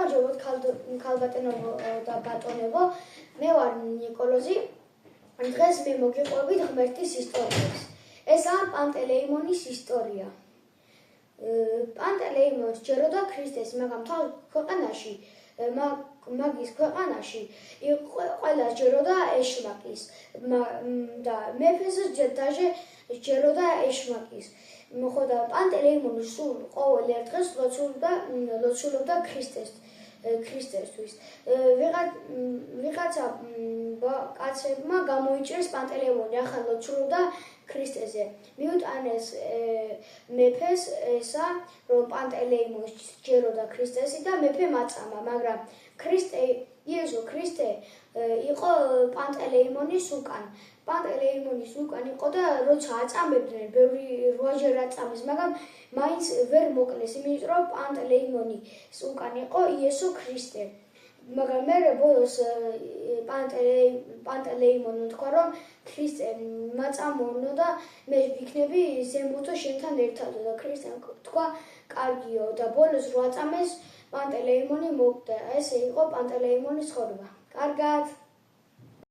გამარჯობოთ ქალბატონებო და ბატონებო, მე ვარ ნიკოლოზი. დღეს მე მოგიყვებით ღმერთის ისტორიებს. ესაა პანტელეიმონის ისტორია. პანტელეიმონს ჯეროდა ქრისტეს, მაგრამ ქვეყანაში, მაგის ქვეყანაში ყველა ჯეროდა ეშმაკის და მეფეს დაჟე ჯეროდა ეშმაკის. მოხდა პანტელეიმონი სულ ყოველ ერთ დღეს ლოცულობდა ქრისტესთვის. ვიღაცა კაცებმა გამოიჭრეს პანტელეიმონი, ახლა ლოცულობდა ქრისტეზე. მიუტანეს მეფეს ესა, რომ პანტელეიმონს ჯეროდა ქრისტესი და მეფე მაწამა, მაგრამ იესო ქრისტე იყო პანტელეიმონის უკან. პანტელეიმონის უკან იყო და როცა აწამებდნენ, ბევრი 8-ჯერ აწამეს, მაგრამ მაინც ვერ მოკლეს, იმიტომ რომ პანტელეიმონის უკან იყო იესო ქრისტე. მაგრამ მე ბოლოს პანტელეიმონმა თქვა, რომ ქრისტე მაწამოო და მე ვიქნები ზემოთო შენთან ერთად და ქრისტემ თქვა, კარგიო და ბოლოს რო აწამეს პანტელეიმონი მოვიდა. ესე იყო პანტელეიმონის ცხოვრება. კარგად.